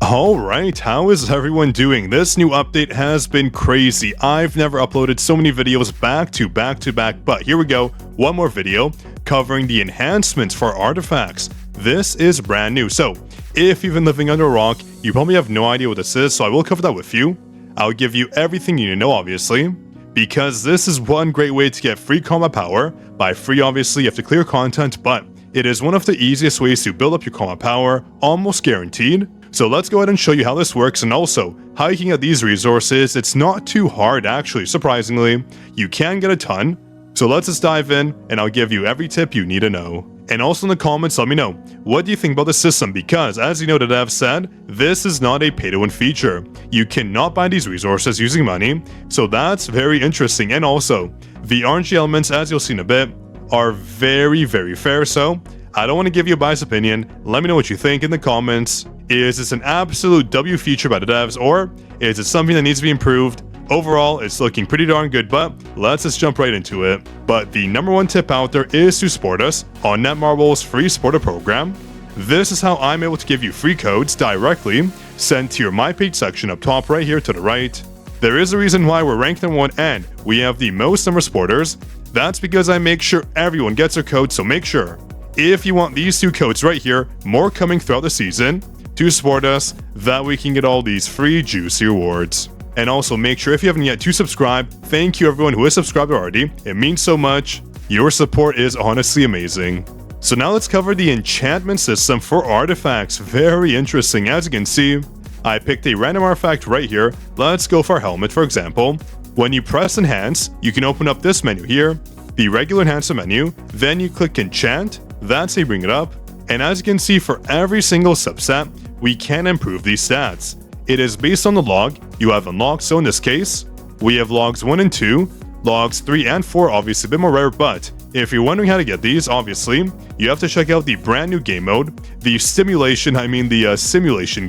Alright, how is everyone doing? This new update has been crazy. I've never uploaded so many videos back to back, but here we go. One more video covering the enhancements for artifacts. This is brand new, so if you've been living under a rock, you probably have no idea what this is, so I will cover that with you. I'll give you everything you need to know, obviously, because this is one great way to get free combat power. By free, obviously, you have to clear content, but it is one of the easiest ways to build up your combat power, almost guaranteed. So let's go ahead and show you how this works and also how you can get these resources. It's not too hard actually, surprisingly. You can get a ton. So let's just dive in and I'll give you every tip you need to know. And also in the comments, let me know, what do you think about the system? Because as you know, the dev said, this is not a pay-to-win feature. You cannot buy these resources using money. So that's very interesting. And also, the RNG elements, as you'll see in a bit, are very fair. So I don't want to give you a biased opinion. Let me know what you think in the comments. Is this an absolute W feature by the devs, or is it something that needs to be improved? Overall, it's looking pretty darn good, but let's just jump right into it. But the number one tip out there is to support us on Netmarble's free supporter program. This is how I'm able to give you free codes directly sent to your My Page section up top right here to the right. There is a reason why we're ranked number one and we have the most number of supporters. That's because I make sure everyone gets their code, so make sure, if you want these two codes right here, more coming throughout the season, to support us, that we can get all these free juicy rewards. And also make sure if you haven't yet to subscribe. Thank you everyone who has subscribed already. It means so much. Your support is honestly amazing. So now let's cover the enchantment system for artifacts. Very interesting. As you can see, I picked a random artifact right here. Let's go for our helmet, for example. When you press enhance, you can open up this menu here, the regular enhancement menu. Then you click enchant. That's how you bring it up. And as you can see, for every single subset, we can improve these stats. It is based on the log you have unlocked, so in this case, we have logs 1 and 2, logs 3 and 4, obviously a bit more rare, but if you're wondering how to get these, obviously, you have to check out the brand new game mode, the simulation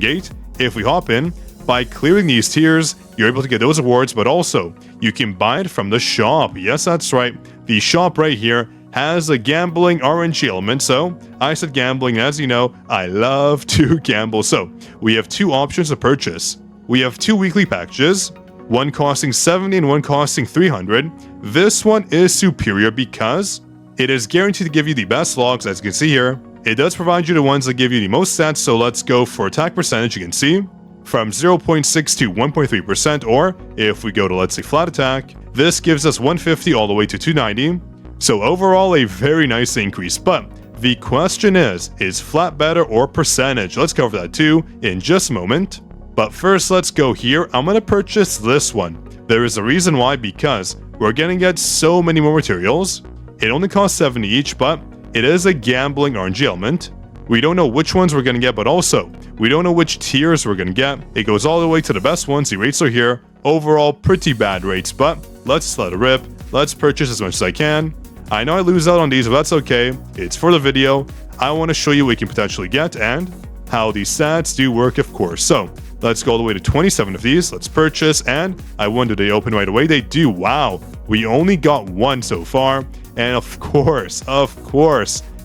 gate. If we hop in, by clearing these tiers, you're able to get those rewards, but also, you can buy it from the shop. Yes, that's right, the shop right here has a gambling RNG element. So I said gambling, as you know, I love to gamble. So we have two options to purchase. We have two weekly packages, one costing 70 and one costing 300. This one is superior because it is guaranteed to give you the best logs. As you can see here, it does provide you the ones that give you the most stats. So let's go for attack percentage. You can see from 0.6 to 1.3%, or if we go to, let's say, flat attack, this gives us 150 all the way to 290. So overall, a very nice increase, but the question is flat better or percentage? Let's cover that too in just a moment. But first, let's go here. I'm going to purchase this one. There is a reason why, because we're going to get so many more materials. It only costs 70 each, but it is a gambling RNG element. We don't know which ones we're going to get, but also, we don't know which tiers we're going to get. It goes all the way to the best ones. The rates are here. Overall, pretty bad rates, but let's let it rip. Let's purchase as much as I can. I know I lose out on these, but that's okay. It's for the video. I want to show you what we can potentially get and how these stats do work, of course. So let's go all the way to 27 of these. Let's purchase, and I wonder, do they open right away? They do. Wow, we only got one so far. And of course,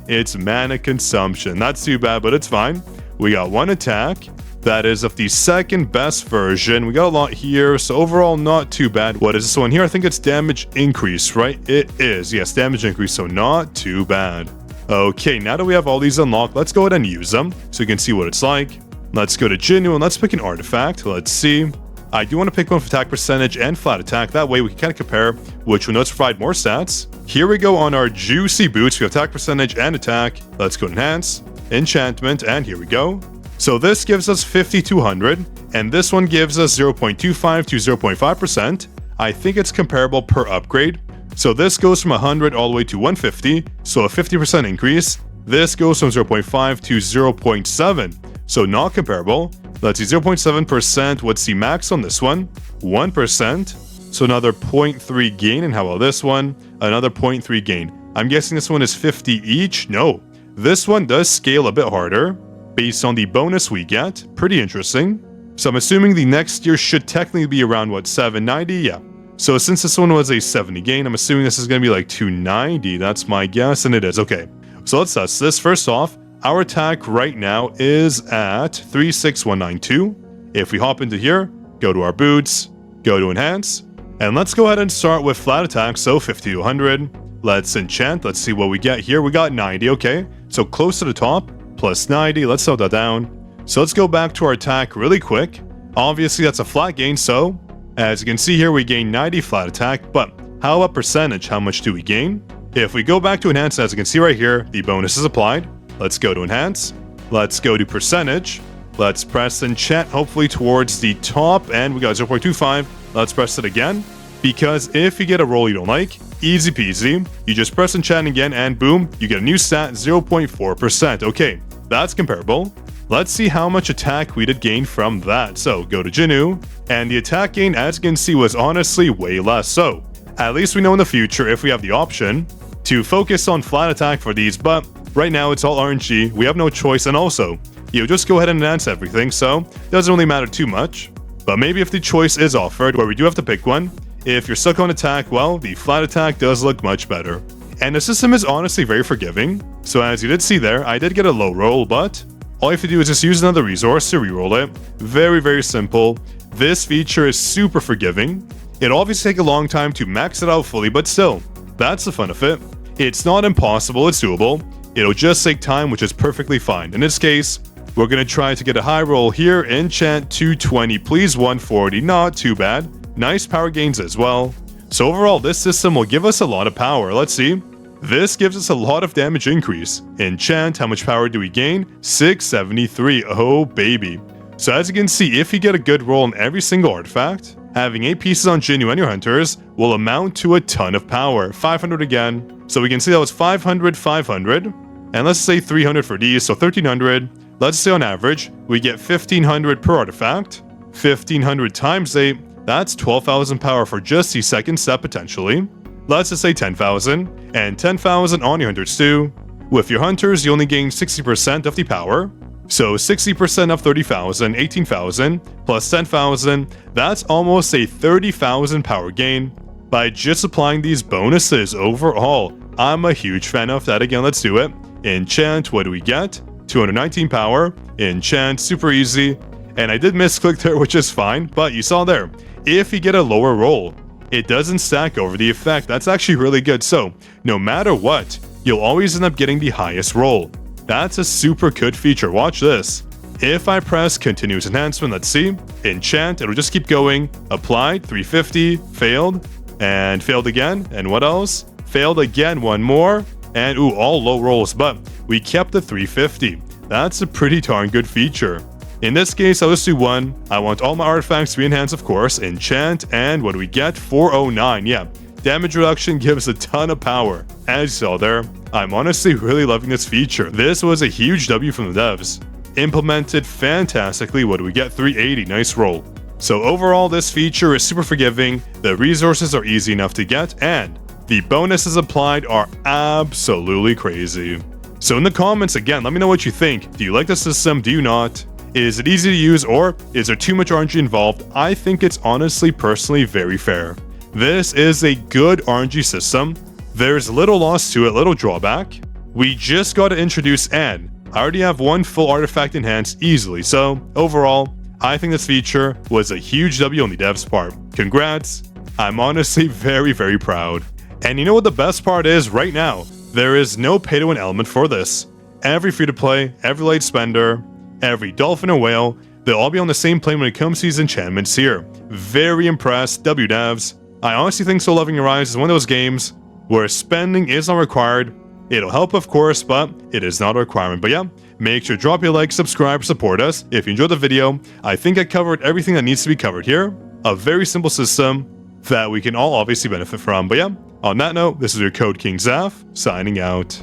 it's mana consumption. That's too bad, but it's fine. We got one attack. That is of the second best version. We got a lot here, so overall not too bad. What is this one here? I think it's damage increase, right? It is. Yes, damage increase, so not too bad. Okay, now that we have all these unlocked, let's go ahead and use them so you can see what it's like. Let's go to jinwoo and let's pick an artifact. Let's see. I do want to pick one for attack percentage and flat attack. That way we can kind of compare which one does provide more stats. Here we go on our juicy boots. We have attack percentage and attack. Let's go enhance, enchantment, and here we go. So this gives us 5200, and this one gives us 0.25 to 0.5%. I think it's comparable per upgrade. So this goes from 100 all the way to 150, so a 50% increase. This goes from 0.5 to 0.7, so not comparable. Let's see, 0.7%. What's the max on this one? 1%. So another 0.3 gain, and how about this one? Another 0.3 gain. I'm guessing this one is 50 each? No. This one does scale a bit harder based on the bonus we get. Pretty interesting. So I'm assuming the next tier should technically be around, what, 790? Yeah. So since this one was a 70 gain, I'm assuming this is going to be like 290. That's my guess, and it is. Okay. So let's test this. First off, our attack right now is at 36192. If we hop into here, go to our boots, go to enhance, and let's go ahead and start with flat attack, so 50 to 100. Let's enchant, let's see what we get here. We got 90, okay, so close to the top, plus 90, let's slow that down. So let's go back to our attack really quick. Obviously that's a flat gain, so as you can see here, we gain 90 flat attack, but how about percentage? How much do we gain? If we go back to enhance, as you can see right here, the bonus is applied. Let's go to enhance. Let's go to percentage. Let's press enchant, hopefully towards the top, and we got 0.25. Let's press it again, because if you get a roll you don't like, easy peasy, you just press enchant again, and boom, you get a new stat, 0.4%. Okay, that's comparable. Let's see how much attack we did gain from that. So go to jinwoo, and the attack gain, as you can see, was honestly way less. So at least we know in the future, if we have the option, to focus on flat attack for these, but right now it's all RNG, we have no choice, and also, you just go ahead and enhance everything, so it doesn't really matter too much. But maybe if the choice is offered, where we do have to pick one, if you're stuck on attack, well, the flat attack does look much better. And the system is honestly very forgiving, so as you did see there, I did get a low roll, but all you have to do is just use another resource to reroll it. Very, very simple. This feature is super forgiving. It'll obviously take a long time to max it out fully, but still, that's the fun of it. It's not impossible, it's doable. It'll just take time, which is perfectly fine. In this case, we're going to try to get a high roll here. Enchant 220, please 140, not too bad. Nice power gains as well. So overall, this system will give us a lot of power. Let's see. This gives us a lot of damage increase. Enchant, how much power do we gain? 673, oh baby. So as you can see, if you get a good roll on every single artifact, having 8 pieces on jinwoo and your hunters will amount to a ton of power. 500 again. So we can see that was 500, 500. And let's say 300 for these, so 1300. Let's say on average, we get 1500 per artifact. 1500 times 8, that's 12,000 power for just the second step potentially. Let's just say 10,000, and 10,000 on your hunters too. With your hunters, you only gain 60% of the power. So 60% of 30,000, 18,000, plus 10,000, that's almost a 30,000 power gain by just applying these bonuses overall. I'm a huge fan of that. Again, let's do it. Enchant, what do we get? 219 power. Enchant, super easy. And I did misclick there, which is fine, but you saw there, if you get a lower roll, it doesn't stack over the effect. That's actually really good. So no matter what, you'll always end up getting the highest roll. That's a super good feature. Watch this. If I press continuous enhancement, let's see, enchant, it'll just keep going. Applied, 350, failed, and failed again. And what else? Failed again, one more, and ooh, all low rolls, but we kept the 350. That's a pretty darn good feature. In this case, I'll just do one. I want all my artifacts to be enhanced, of course. Enchant, and what do we get? 409, yeah. Damage reduction gives a ton of power. As you saw there, I'm honestly really loving this feature. This was a huge W from the devs. Implemented fantastically. What do we get? 380, nice roll. So overall, this feature is super forgiving, the resources are easy enough to get, and the bonuses applied are absolutely crazy. So in the comments, again, let me know what you think. Do you like the system? Do you not? Is it easy to use, or is there too much RNG involved? I think it's honestly, personally, very fair. This is a good RNG system. There's little loss to it, little drawback. We just got to introduce N. I already have one full artifact enhanced easily, so overall, I think this feature was a huge W on the devs' part. Congrats. I'm honestly very, very proud. And you know what the best part is right now? There is no pay-to-win element for this. Every free-to-play, every light spender, every dolphin or whale, they'll all be on the same plane when it comes to these enchantments here. Very impressed, W devs. I honestly think So Loving Your Eyes is one of those games where spending is not required. It'll help, of course, but it is not a requirement. But yeah, make sure to drop your like, subscribe, support us. If you enjoyed the video, I think I covered everything that needs to be covered here. A very simple system that we can all obviously benefit from. But yeah, on that note, this is your Code King Zaf, signing out.